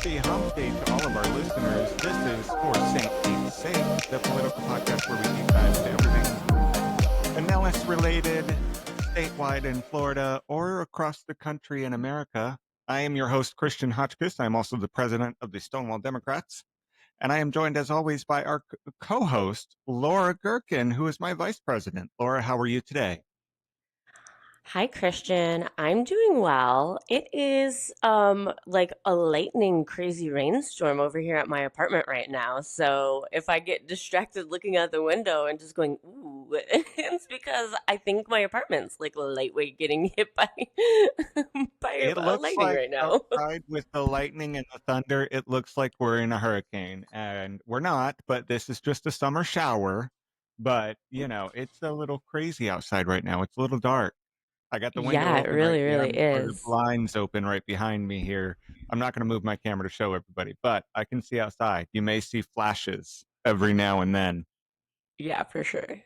Happy Hump Day to all of our listeners. This is For St. Pete's Sake, the political podcast where we deep dive into everything Pinellas related, statewide in Florida or across the country in America. I am your host, Christian Hotchkiss. I'm also the president of the Stonewall Democrats. And I am joined, as always, by our co-host, Laura Gherkin, who is my vice president. Laura, how are you today? Hi, Christian. I'm doing well. It is like a lightning crazy rainstorm over here at my apartment right now. So if I get distracted looking out the window and just going, ooh, it's because I think my apartment's like lightweight getting hit by by It looks lightning like right now. outside with the lightning and the thunder, it looks like we're in a hurricane. And we're not, but this is just a summer shower. But, it's a little crazy outside right now. It's a little dark. I got the window Yeah, it open right really, here really and our is. blinds open right behind me here. I'm not going to move my camera to show everybody, but I can see outside. You may see flashes every now and then. Yeah, for sure.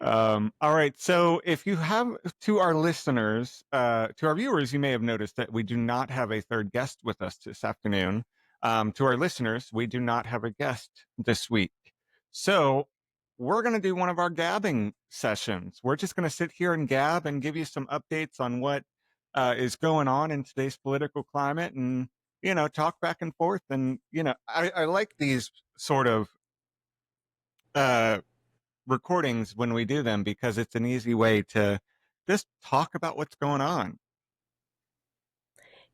All right. So if you have to our listeners, to our viewers, you may have noticed that we do not have a third guest with us this afternoon. To our listeners, we do not have a guest this week. So we're going to do one of our gabbing sessions. We're just going to sit here and gab and give you some updates on what is going on in today's political climate and, talk back and forth. And, I like these sort of uh, recordings when we do them because it's an easy way to just talk about what's going on.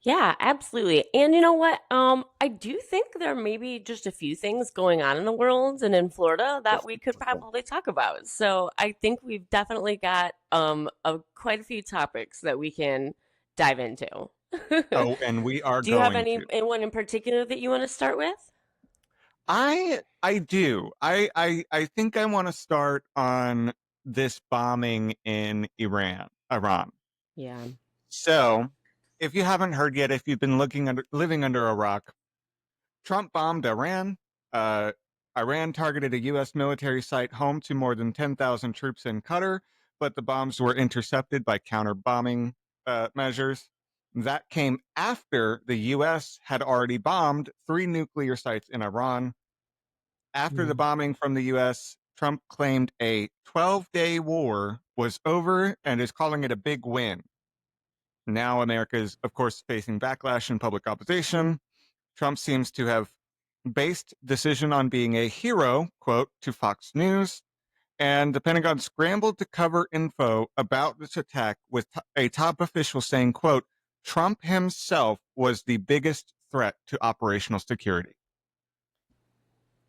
Yeah, absolutely. And you know what? I do think there may be just a few things going on in the world and in Florida that we could probably talk about. So I think we've definitely got quite a few topics that we can dive into. Oh, and we are Do you have going to. anyone in particular that you want to start with? I do. I think I want to start on this bombing in Iran. Yeah. So, if you haven't heard yet, if you've been living under a rock, Trump bombed Iran. Uh, Iran targeted a U.S. military site home to more than 10,000 troops in Qatar, but the bombs were intercepted by counter bombing measures. That came after the U.S. had already bombed 3 nuclear sites in Iran. After the Mm. bombing from the U.S., Trump claimed a 12-day war was over and is calling it a big win. Now America is, of course, facing backlash and public opposition. Trump seems to have based decision on being a hero, quote, to Fox News. And the Pentagon scrambled to cover info about this attack with a top official saying, quote, Trump himself was the biggest threat to operational security.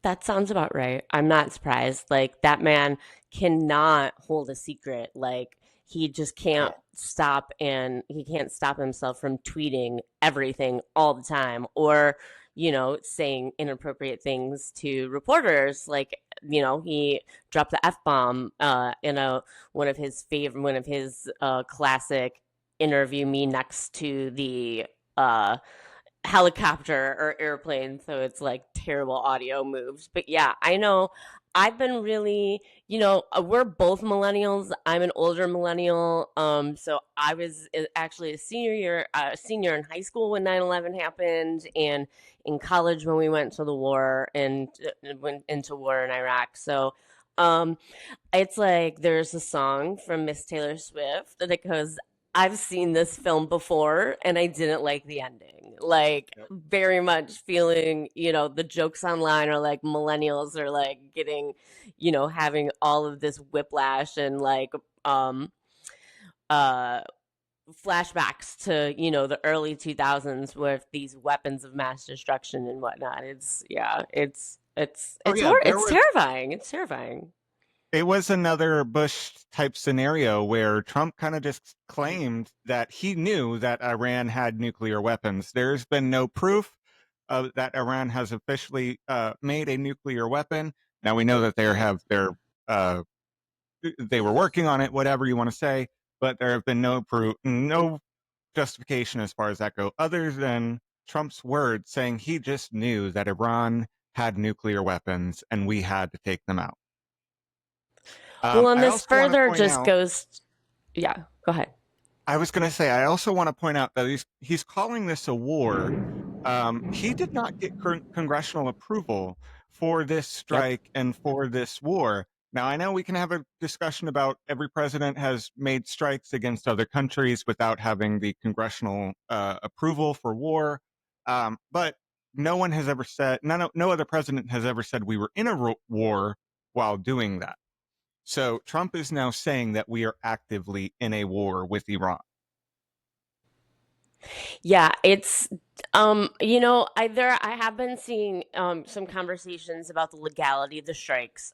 That sounds about right. I'm not surprised. Like that man cannot hold a secret. Like he just can't No. stop and he can't stop himself from tweeting everything all the time or, saying inappropriate things to reporters. Like, he dropped the F bomb in one of his classic interview me next to the helicopter or airplane, so it's like terrible audio moves. But yeah, I know I've been really, we're both millennials. I'm an older millennial. So I was actually a senior in high school when 9/11 happened, and in college when we went to the war and went into war in Iraq. So um it's like there's a song from Miss Taylor Swift that goes, I've seen this film before and I didn't like the ending. Like, very much feeling, the jokes online are like millennials are like getting, having all of this whiplash and like, uh, flashbacks to, the early 2000s with these weapons of mass destruction and whatnot. Oh, yeah, It's terrifying. It's terrifying. it was another Bush type scenario where Trump kind of just claimed that he knew that Iran had nuclear weapons. There's been no proof that Iran has officially made a nuclear weapon. Now we know that uh, they were working on it, whatever you want to say, but there have been no proof, no justification as far as that go, other than Trump's words saying he just knew that Iran had nuclear weapons and we had to take them out. Well, and I this also want to further point just out, goes, yeah, go ahead. I was going to say, I also want to point out that he's calling this a war. He did not get congressional approval for this Yep. strike and for this war. Now, I know we can have a discussion about every president has made strikes against other countries without having the congressional approval for war. But no one has ever said, no other president has ever said we were in a war while doing that. So Trump is now saying that we are actively in a war with Iran. Yeah, it's I have been seeing some conversations about the legality of the strikes.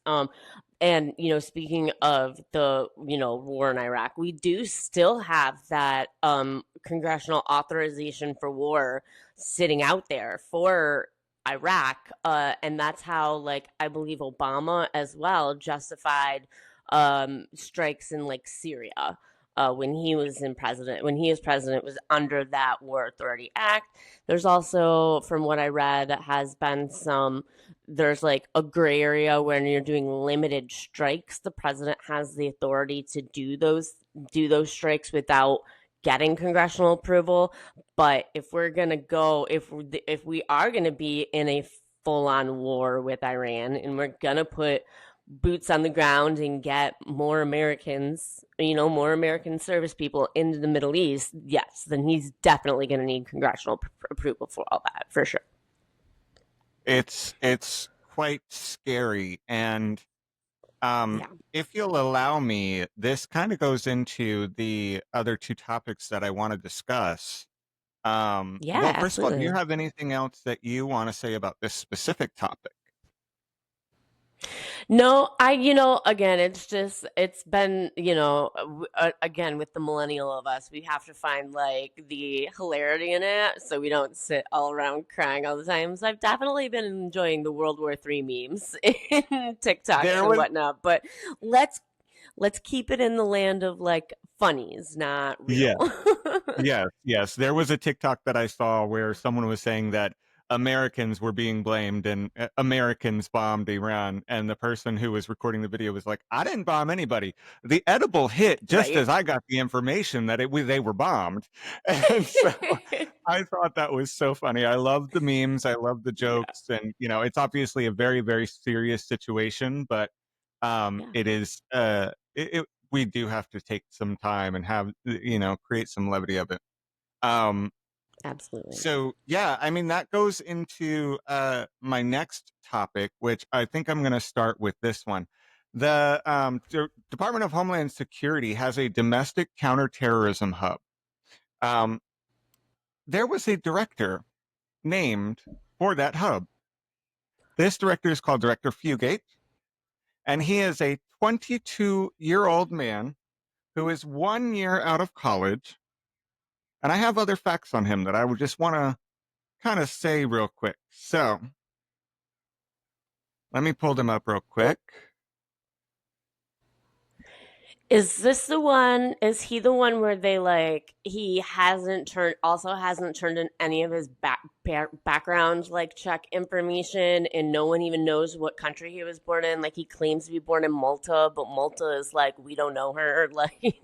And speaking of the war in Iraq, we do still have that congressional authorization for war sitting out there for Iraq. And that's how, like, I believe Obama as well justified strikes in, like, Syria when he was president, was under that War Authority Act. There's also, from what I read, has been there's like a gray area when you're doing limited strikes. The president has the authority to do those strikes without getting congressional approval. But if we are gonna be in a full on war with Iran, and we're gonna put boots on the ground and get more American service people into the Middle East, yes, then he's definitely going to need congressional approval for all that, for sure. It's quite scary, and Yeah. if you'll allow me, this kind of goes into the other two topics that I want to discuss. Yeah, Well, first of all, do you absolutely. have anything else that you want to say about this specific topic? No, again, it's been, again, with the millennial of us, we have to find like the hilarity in it so we don't sit all around crying all the time. So I've definitely been enjoying the World War III memes in TikToks There and was, whatnot, but let's let's keep it in the land of like funnies, not yeah. real. Yes, yes. There was a TikTok that I saw where someone was saying that Americans were being blamed and Americans bombed Iran. And the person who was recording the video was like, I didn't bomb anybody. The edible hit just Right. as I got the information that they were bombed. And so I thought that was so funny. I love the memes. I love the Yeah. jokes. And, it's obviously a very, very serious situation, but Yeah. it is, we do have to take some time and have create some levity of it. um Absolutely. so yeah, I mean, that goes into my next topic, which I think I'm going to start with this one. The Department of Homeland Security has a domestic counterterrorism hub. um there was a director named for that hub. This director is called Director Fugate, and he is a 22-year-old man who is 1 year out of college. And I have other facts on him that I would just want to kind of say real quick. So let me pull them up real quick. Is he the one where they like he hasn't turned in any of his background like check information, and no one even knows what country he was born in? Like, he claims to be born in Malta, but Malta is like, we don't know her. Like,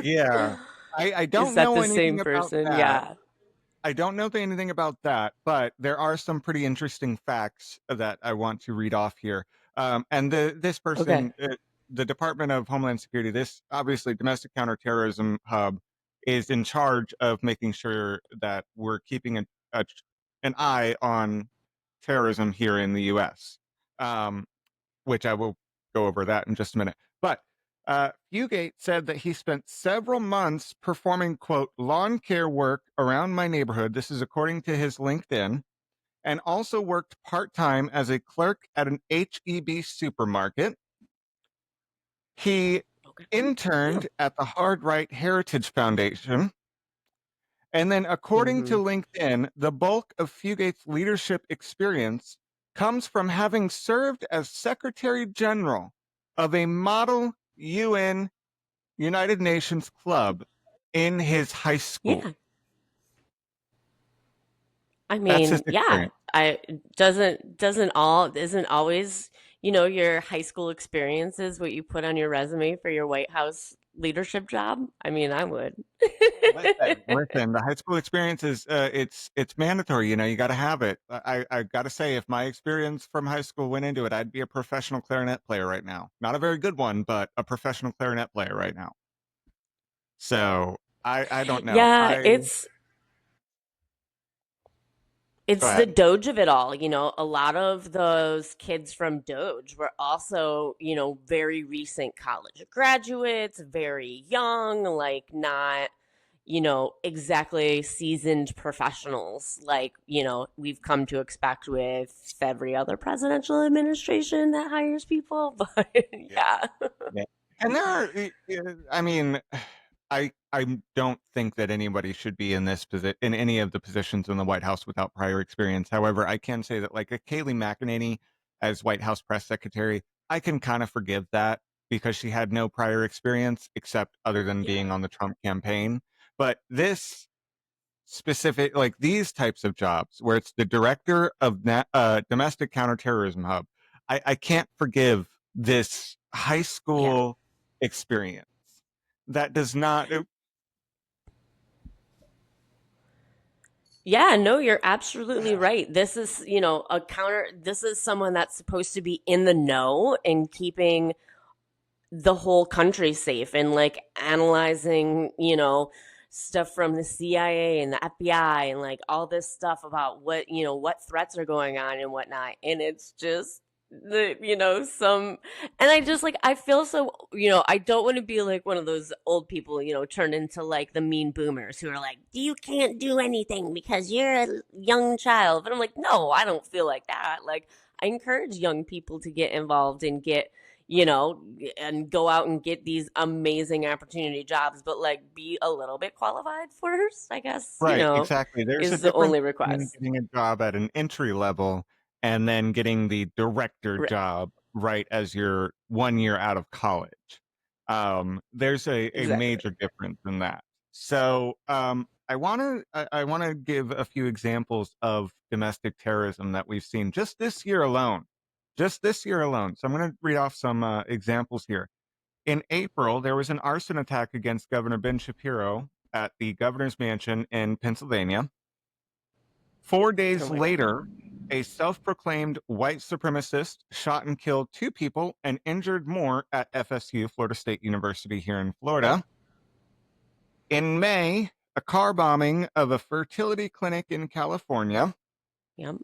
Yeah. I is don't that know the anything same about person? that. Yeah. I don't know anything about that, but there are some pretty interesting facts that I want to read off here. And this Okay. person, the Department of Homeland Security, this obviously domestic counterterrorism hub, is in charge of making sure that we're keeping a, an eye on terrorism here in the U.S. Um, which I will go over that in just a minute. But Fugate said that he spent several months performing, quote, lawn care work around my neighborhood. This is according to his LinkedIn, and also worked part time as a clerk at an HEB supermarket. He Okay. Yeah. interned at the Hard Right Heritage Foundation. And then, according to Mm-hmm. LinkedIn, the bulk of Fugate's leadership experience comes from having served as Secretary General of a model UN United Nations club in his high school. Yeah. I That's his mean, yeah, experience. I doesn't all isn't always, your high school experiences what you put on your resume for your White House leadership job? I mean, I would. Listen, the high school experience is it's mandatory. You know, you got to have it. I got to say, if my experience from high school went into it, I'd be a professional clarinet player right now. Not a very good one, but a professional clarinet player right now. So I don't know. Yeah, I Go it's the ahead. Doge of it all. A lot of those kids from Doge were also, very recent college graduates, very young, like not, exactly seasoned professionals like, we've come to expect with every other presidential administration that hires people. But Yeah. yeah. Yeah. And there are, I mean, I don't think that anybody should be in this position in any of the positions in the White House without prior experience. However, I can say that like a Kayleigh McEnany as White House press secretary, I can kind of forgive that because she had no prior experience except other than being Yeah. on the Trump campaign. But this specific, like these types of jobs where it's the director of domestic counterterrorism hub, I can't forgive this high Yeah. school experience. That does not. Yeah, no, you're absolutely right. This is, this is someone that's supposed to be in the know and keeping the whole country safe and like analyzing, stuff from the CIA and the FBI and like all this stuff about what threats are going on and whatnot. And it's just some, and I just like, I feel so, I don't want to be like one of those old people, turned into like the mean boomers who are like, you can't do anything because you're a young child. But I'm like, no, I don't feel like that. Like, I encourage young people to get involved and get and go out and get these amazing opportunity jobs, but like be a little bit qualified first, I guess, Right, exactly. There's a is the difference only between request. getting a job at an entry level and then getting the director Right. job right as you're 1 year out of college. There's a Exactly. major difference in that. So I wanna give a few examples of domestic terrorism that we've seen just this year alone. Just this year alone. So I'm gonna read off some examples here. In April, there was an arson attack against Governor Ben Shapiro at the governor's mansion in Pennsylvania. 4 days Oh my God. later, a self proclaimed white supremacist shot and killed two people and injured more at FSU, Florida State University, here in Yep. Florida. In May, a car bombing of a fertility clinic in California. Yep.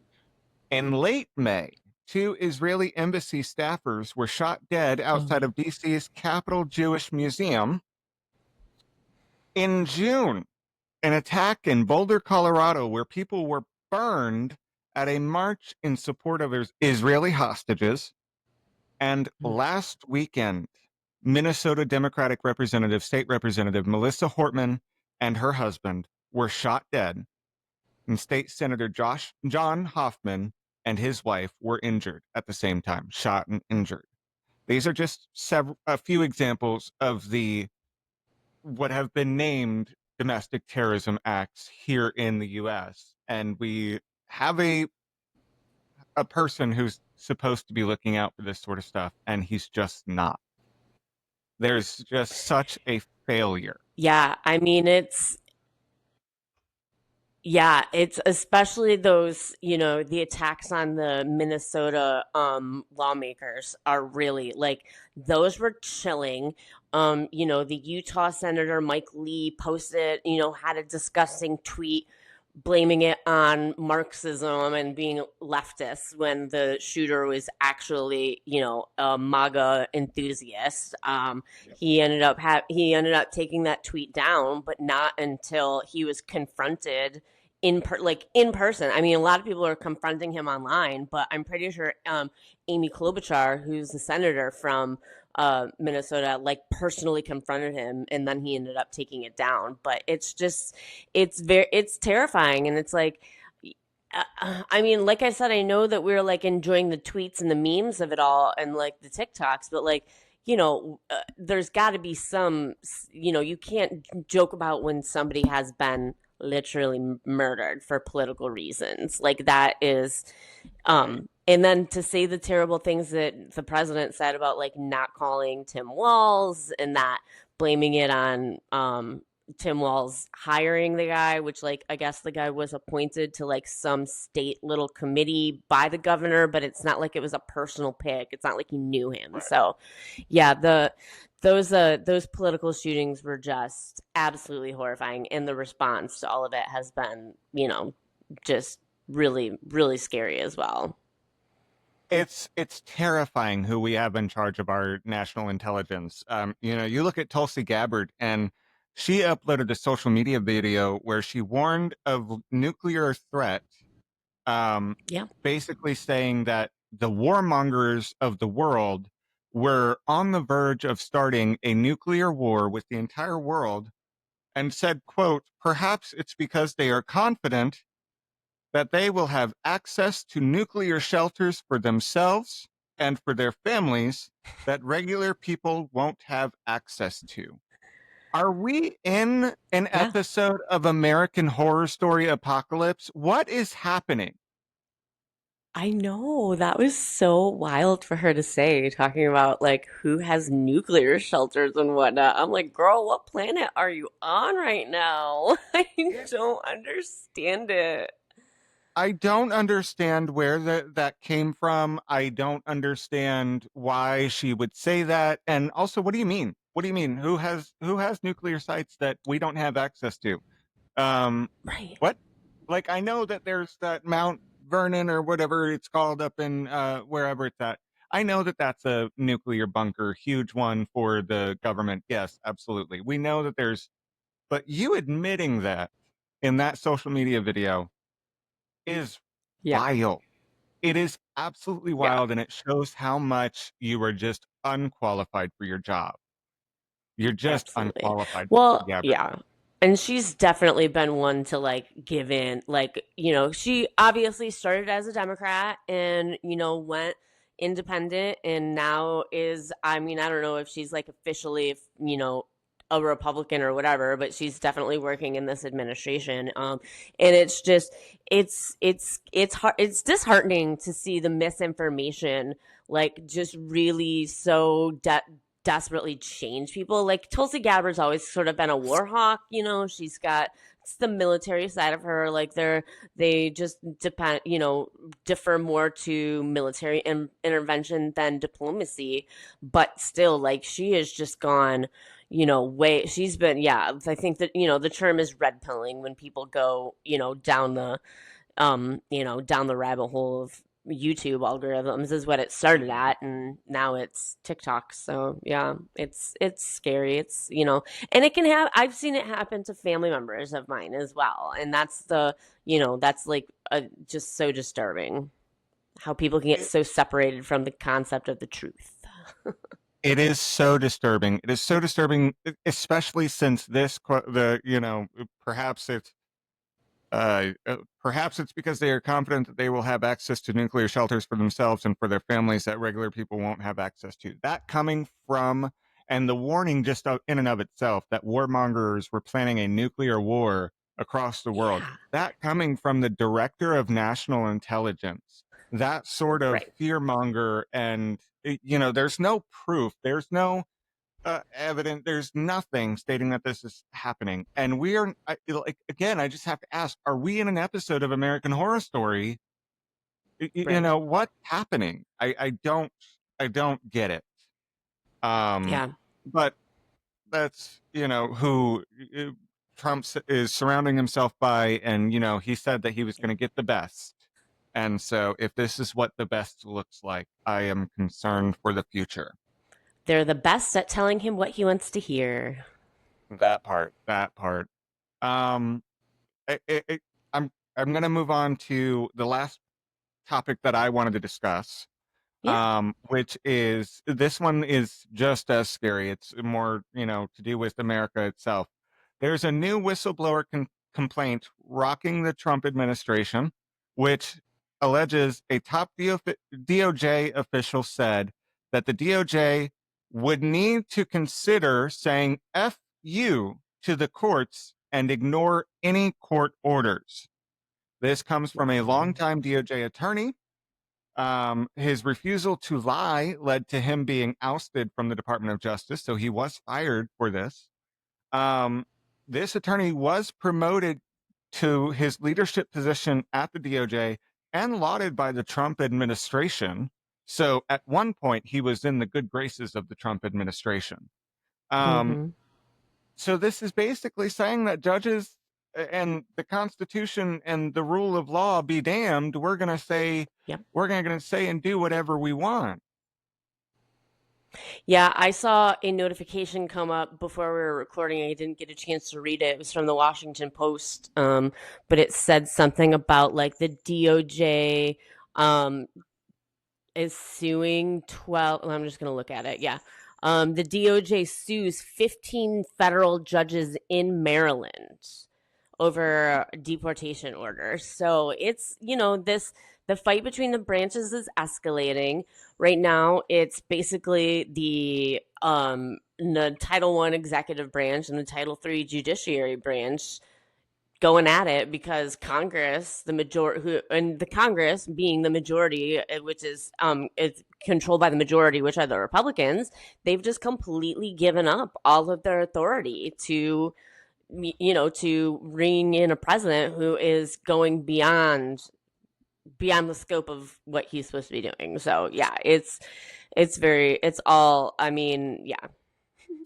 In late May, two Israeli embassy staffers were shot dead outside Oh. of DC's Capitol Jewish Museum. In June, an attack in Boulder, Colorado, where people were burned at a march in support of Israeli hostages. And last weekend, Minnesota Democratic State Representative Melissa Hortman and her husband were shot dead, and State Senator John Hoffman and his wife were injured at the same time, shot and injured. These are just a few examples of the what have been named domestic terrorism acts here in the US. And we have a person who's supposed to be looking out for this sort of stuff, and he's just not. There's just such a failure. Yeah, I mean it's especially those, the attacks on the Minnesota lawmakers are really like those were chilling. The Utah Senator Mike Lee posted, had a disgusting tweet blaming it on Marxism and being leftist when the shooter was actually, a MAGA enthusiast. He ended up taking that tweet down, but not until he was confronted in person. I mean, a lot of people are confronting him online, but I'm pretty sure Amy Klobuchar, who's the senator from Minnesota, like personally confronted him, and then he ended up taking it down. But it's terrifying, and it's like. I mean, like I said, I know that we're like enjoying the tweets and the memes of it all and like the TikToks, but like, there's got to be some, you can't joke about when somebody has been literally murdered for political reasons. Like that is and then to say the terrible things that the president said about like not calling Tim Walz and that blaming it on Tim Walz hiring the guy, which like I guess the guy was appointed to like some state little committee by the governor, but it's not like it was a personal pick. It's not like he knew him. So yeah, those political shootings were just absolutely horrifying, and the response to all of it has been, just really, really scary as well. It's terrifying who we have in charge of our national intelligence. You look at Tulsi Gabbard, and she uploaded a social media video where she warned of nuclear threat, um, Yeah. basically saying that the warmongers of the world were on the verge of starting a nuclear war with the entire world, and said, quote, perhaps it's because they are confident that they will have access to nuclear shelters for themselves and for their families that regular people won't have access to. Are we in an Yeah. episode of American Horror Story Apocalypse? What is happening? I know that was so wild for her to say, talking about like who has nuclear shelters and whatnot. I'm like, girl, what planet are you on right now? I don't understand it. I don't understand where that came from. I don't understand why she would say that. And also, what do you mean? What do you mean? Who has nuclear sites that we don't have access to? Um, Right. what? Like, I know that there's that Mount Vernon or whatever it's called up in wherever it's at. I know that that's a nuclear bunker, huge one for the government. Yes, absolutely. We know that but you admitting that in that social media video is Yeah. wild. It is absolutely Yeah. wild, and it shows how much you are just unqualified for your job. You're just Absolutely. unqualified, Well, Gabbard. yeah. And she's definitely been one to like give in. Like, she obviously started as a Democrat and, went independent and now is, I mean, I don't know if she's like officially, a Republican or whatever, but she's definitely working in this administration. And it's just, it's hard, it's disheartening to see the misinformation, like just really so desperately change people. Like Tulsi Gabbard's always sort of been a war hawk, she's got it's the military side of her. Like they just depend, defer more to military intervention than diplomacy. But still, like she has just gone, way she's been, yeah. I think that, the term is red pilling when people go, down the rabbit hole of YouTube algorithms is what it started at, and now it's TikTok. So yeah, it's scary. It's and it can have. I've seen it happen to family members of mine as well, and that's like just so disturbing how people can get It, so separated from the concept of the truth. it is so disturbing. It is so disturbing, especially since perhaps perhaps it's because they are confident that they will have access to nuclear shelters for themselves and for their families that regular people won't have access to. That coming from, and the warning just in and of itself that warmongers were planning a nuclear war across the world, Yeah. that coming from the director of national intelligence, that sort of Right. fearmonger, and, there's no proof, there's no evident. There's nothing stating that this is happening, and like again. I just have to ask: are we in an episode of American Horror Story? Right. What's happening? I don't get it. Um, Yeah. but that's who Trump is surrounding himself by, and he said that he was going to get the best. And so, if this is what the best looks like, I am concerned for the future. They're the best at telling him what he wants to hear. That part. That part. Um, it, I'm going to move on to the last topic that I wanted to discuss, Yeah. which is this one is just as scary. It's more, to do with America itself. There's a new whistleblower complaint rocking the Trump administration, which alleges a top DOJ official said that the DOJ would need to consider saying F you to the courts and ignore any court orders. This comes from a Wow. longtime DOJ attorney His refusal to lie led to him being ousted from the Department of Justice, so he was fired for this. Um, this attorney was promoted to his leadership position at the DOJ and lauded by the Trump administration. So at one point, he was in the good graces of the Trump administration. Um, Mhm. so this is basically saying that judges and the Constitution and the rule of law be damned. Yep. We're going to say and do whatever we want. Yeah, I saw a notification come up before we were recording. I didn't get a chance to read it. It was from the Washington Post, but it said something about like the DOJ um, is suing 12. I'm just going to look at it. Yeah. The DOJ sues 15 federal judges in Maryland over deportation orders. So it's, the fight between the branches is escalating. Right now, it's basically the Title One executive branch and the Title Three judiciary branch going at it because Congress, the majority, and the Congress being the majority, which is it's controlled by the majority, which are the Republicans, they've just completely given up all of their authority to ring in a president who is going beyond the scope of what he's supposed to be doing. So yeah, it's all. I mean, yeah,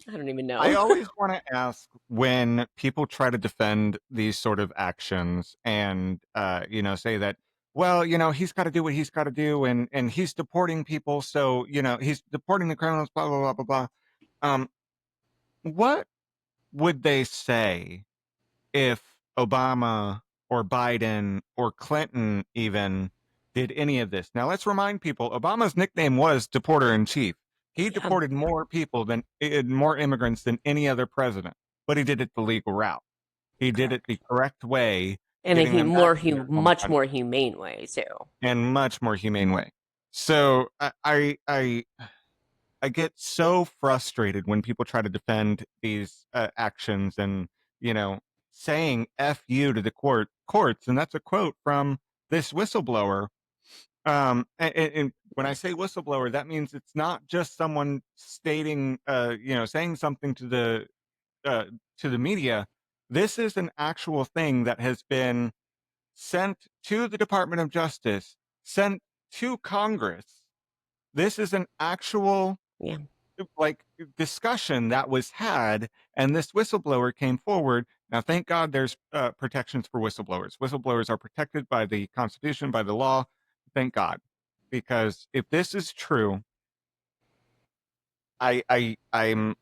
I don't even I know. always want to ask when people try to defend these sort of actions and, say that, well, he's got to do what he's got to do, and he's deporting people, so he's deporting the criminals, blah blah blah blah blah. Um, what would they say if Obama or Biden or Clinton even did any of this? Now, let's remind people Obama's nickname was Deporter in Chief. He Yeah, deported more immigrants than any other president, but he did it the legal route. He did it correct. the correct way, In a getting them back to their home much more country humane way too. and much more humane way. So I get so frustrated when people try to defend these actions and you know saying "f you" to the courts, and that's a quote from this whistleblower. And when I say whistleblower, that means it's not just someone stating, saying something uh, to the media. This is an actual thing that has been sent to the Department of Justice, sent to Congress. This is an actual Yeah, like discussion that was had, and this whistleblower came forward. Now thank God there's protections for whistleblowers are protected by the Constitution, by the law. Thank God, because if this is true, I'm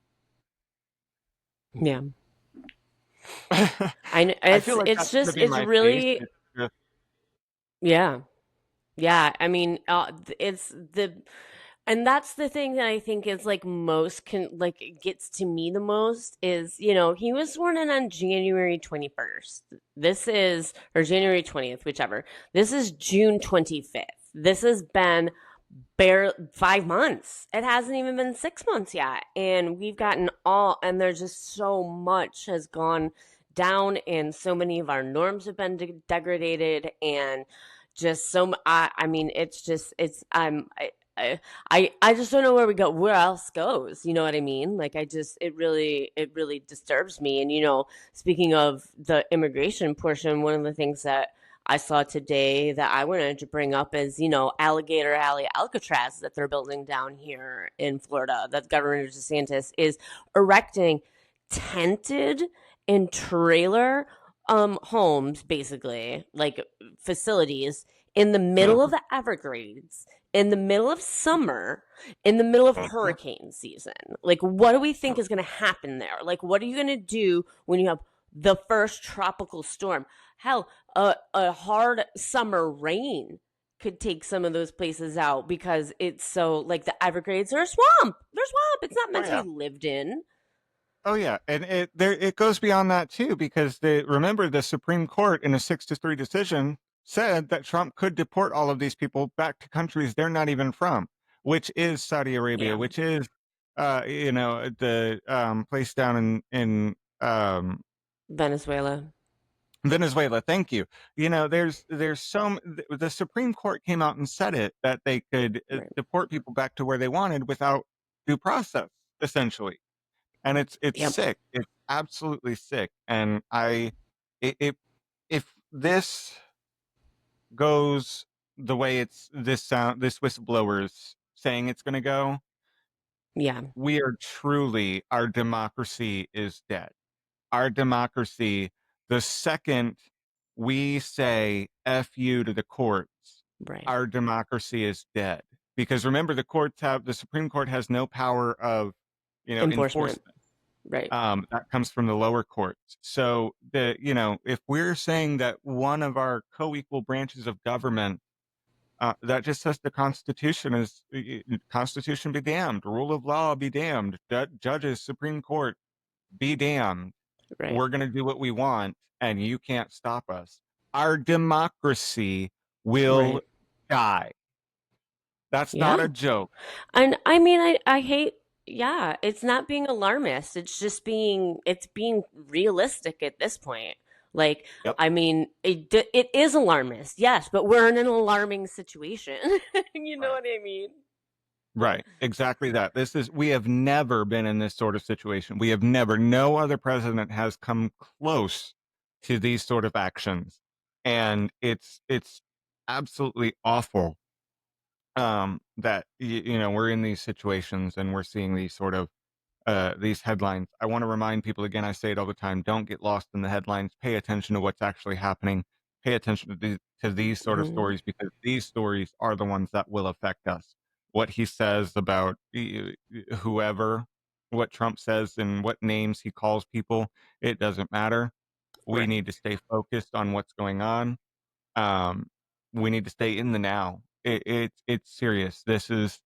yeah. I kn- I feel it's like it's that's going to just be it's my face. really It's just, yeah. Yeah, I mean, it's the and that's the thing that I think is like like it gets to me the most is, he was sworn in on January 21st. This is or January 20th, whichever. This is June 25th. This has been bare 5 months. It hasn't even been 6 months yet. And there's just so much has gone down, and so many of our norms have been degraded, and just I mean, it's just, I just don't know where we go, where else goes. You know what I mean? Like, it really disturbs me. And, speaking of the immigration portion, one of the things that I saw today that I wanted to bring up is, Alligator Alley Alcatraz that they're building down here in Florida, that Governor DeSantis is erecting tented and trailer homes, basically, like facilities in the middle of the Everglades, in the middle of summer, in the middle of hurricane season. Like, what do we think is going to happen there? Like, what are you going to do when you have the first tropical storm? Hell, a hard summer rain could take some of those places out because it's so, like, the Everglades are a swamp. They're swamp. It's not oh meant to be yeah. lived in. Oh yeah, and it goes beyond that too, because remember the Supreme Court in a 6-3 decision said that Trump could deport all of these people back to countries they're not even from, which is Saudi Arabia, Yeah, which is the place down in Venezuela. Venezuela, thank you. You know, there's some the Supreme Court came out and said it that they could Right. deport people back to where they wanted without due process, essentially. And it's Yep. sick. It's absolutely sick. And if if this goes the way this whistleblower's saying it's going to go, Yeah. we are truly our democracy is dead. Our democracy, the second we say F you to the courts, Right. our democracy is dead. Because remember, the Supreme Court has no power of, Enforcement. enforcement. Right. That comes from the lower courts. So if we're saying that one of our co-equal branches of government, that just says the Constitution is Constitution be damned, rule of law be damned, judges, Supreme Court be damned. Right. We're going to do what we want, and you can't stop us. Our democracy will Right. die. That's not Yeah. a joke. And I mean, I hate, yeah, it's not being alarmist. It's just it's being realistic at this point. Like, Yep. I mean, it is alarmist, yes, but we're in an alarming situation. You know Right. what I mean? Right. Exactly that. We have never been in this sort of situation. We have never, no other president has come close to these sort of actions. And it's absolutely awful that, we're in these situations and we're seeing these headlines. I want to remind people again, I say it all the time, don't get lost in the headlines. Pay attention to what's actually happening. Pay attention to these sort of Mhm. stories because these stories are the ones that will affect us. What he says about whoever, what Trump says and what names he calls people, it doesn't matter. We Right. need to stay focused on what's going on. Um, we need to stay in the now. It's serious. This is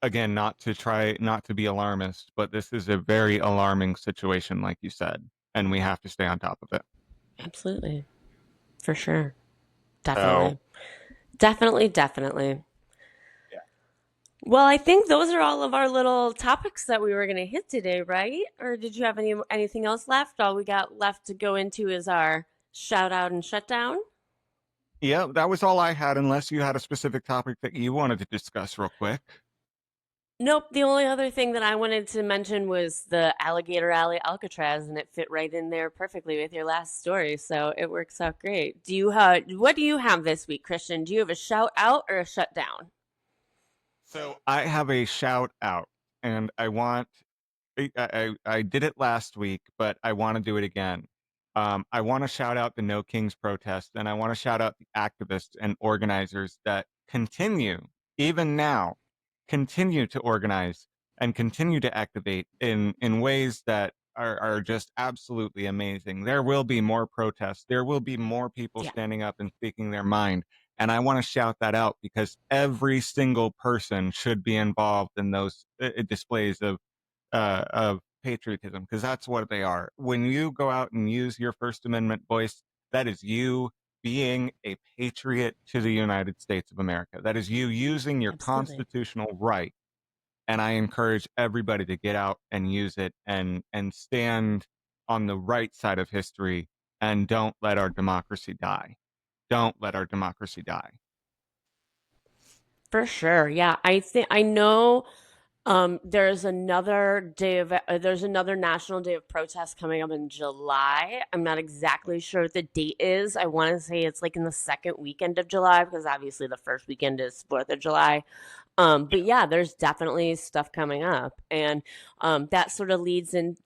again, not to be alarmist, but this is a very alarming situation, like you said, and we have to stay on top of it. Absolutely. For sure. So, Definitely. Definitely, definitely. yeah. Well, I think those are all of our little topics that we were going to hit today, right? Or did you have anything else left? All we got left to go into is our shout out and shutdown. Yeah, that was all I had, unless you had a specific topic that you wanted to discuss real quick. Nope. The only other thing that I wanted to mention was the Alligator Alley Alcatraz, and it fit right in there perfectly with your last story. So it works out great. What do you have this week, Christian? Do you have a shout out or a shutdown? So I have a shout out, and I did it last week, but I want to do it again. I want to shout out the No Kings protest, and I want to shout out the activists and organizers that even now, continue to organize and continue to activate in ways that are just absolutely amazing. There will be more protests. There will be more people Yeah, standing up and speaking their mind. And I want to shout that out because every single person should be involved in those displays of patriotism because that's what they are. When you go out and use your First Amendment voice, that is you being a patriot to the United States of America. That is you using your absolutely. constitutional right. And I encourage everybody to get out and use it and stand on the right side of history and don't let our democracy die. Don't let our democracy die. For sure. Yeah, I know. There's another National Day of Protest coming up in July. I'm not exactly sure what the date is. I want to say it's like in the second weekend of July because obviously the first weekend is 4th of July. But yeah, there's definitely stuff coming up. And that sort of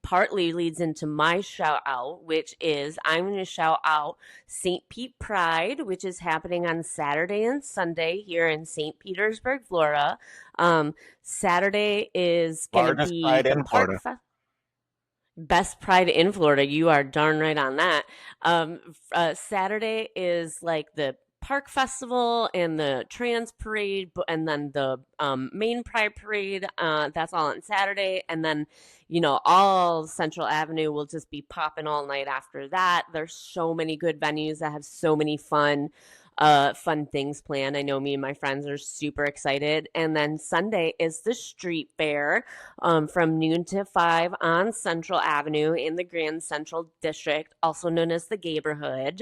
partly leads into my shout out, which is I'm going to shout out St. Pete Pride, which is happening on Saturday and Sunday here in St. Petersburg, Florida. Saturday is going to Largest be pride the in Florida. Best Pride in Florida. You are darn right on that. Saturday is like the Park Festival and the Trans Parade, and then the main Pride Parade. That's all on Saturday. And then, all Central Avenue will just be popping all night after that. There's so many good venues that have so many fun fun things planned. I know me and my friends are super excited. And then Sunday is the street fair from noon to 5 on Central Avenue in the Grand Central District, also known as the Gayborhood.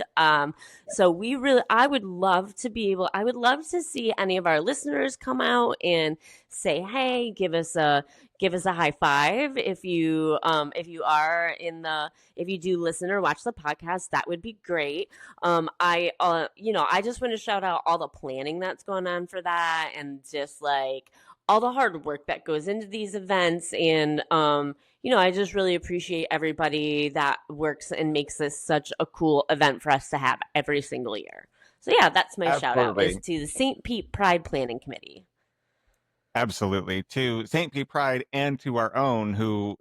So I would love to I would love to see any of our listeners come out and say, hey, give us a high five if you are in the if you do listen or watch the podcast. That would be great. I just want to shout out all the planning that's going on for that, and just like all the hard work that goes into these events. And I just really appreciate everybody that works and makes this such a cool event for us to have every single year. So yeah, that's my shout out, is Absolutely. to the St. Pete Pride Planning Committee. Absolutely. To St. Pete Pride and to our own, who,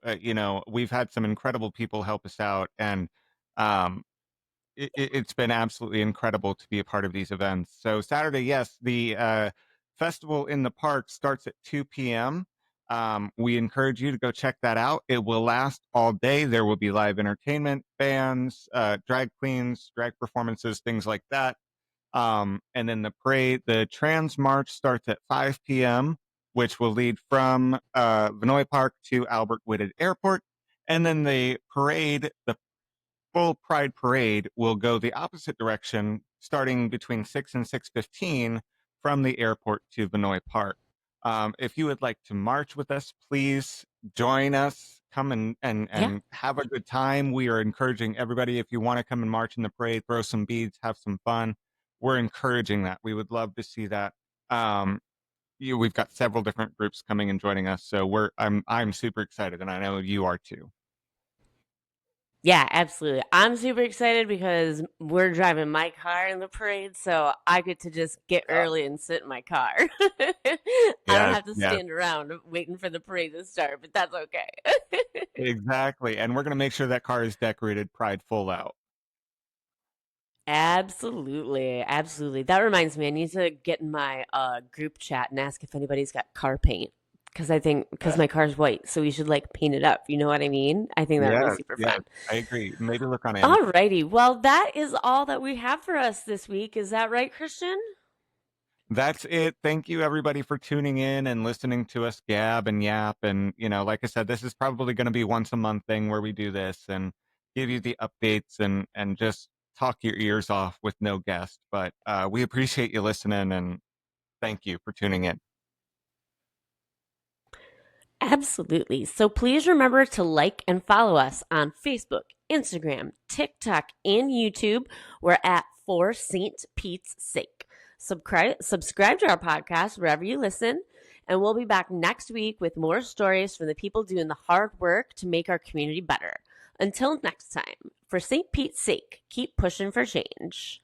we've had some incredible people help us out. And um, it's been absolutely incredible to be a part of these events. So, Saturday, yes, the festival in the park starts at 2 p.m. We encourage you to go check that out. It will last all day. There will be live entertainment, bands, drag queens, drag performances, things like that. And then the Trans March starts at 5 p.m., which will lead from Vinoy Park to Albert Whitted Airport. And then the full Pride Parade will go the opposite direction, starting between 6 and 6:15 from the airport to Vinoy Park. If you would like to march with us, please join us. Come Yeah. and have a good time. We are encouraging everybody. If you want to come and march in the parade, throw some beads, have some fun. We're encouraging that. We would love to see that. Um, we've got several different groups coming and joining us, so I'm super excited, and I know you are too. Yeah, absolutely. I'm super excited because we're driving my car in the parade, so I get to just get Uh, early and sit in my car. I don't yes, have to yes. stand around waiting for the parade to start, but that's okay. Exactly. And we're going to make sure that car is decorated Pride full out. Absolutely. Absolutely. That reminds me, I need to get in my group chat and ask if anybody's got car paint. Because my car's white, so we should like paint it up. You know what I mean? I think that would be Yes, super yes, fun. I agree. Maybe look on Amazon. Alrighty. Well, that is all that we have for us this week. Is that right, Christian? That's it. Thank you, everybody, for tuning in and listening to us gab and yap. And, like I said, this is probably going to be once a month thing where we do this and give you the updates and just talk your ears off with no guest. But we appreciate you listening and thank you for tuning in. Absolutely. So please remember to like and follow us on Facebook, Instagram, TikTok, and YouTube. We're at For St. Pete's Sake. Subscribe to our podcast wherever you listen, and we'll be back next week with more stories from the people doing the hard work to make our community better. Until next time, for St. Pete's sake, keep pushing for change.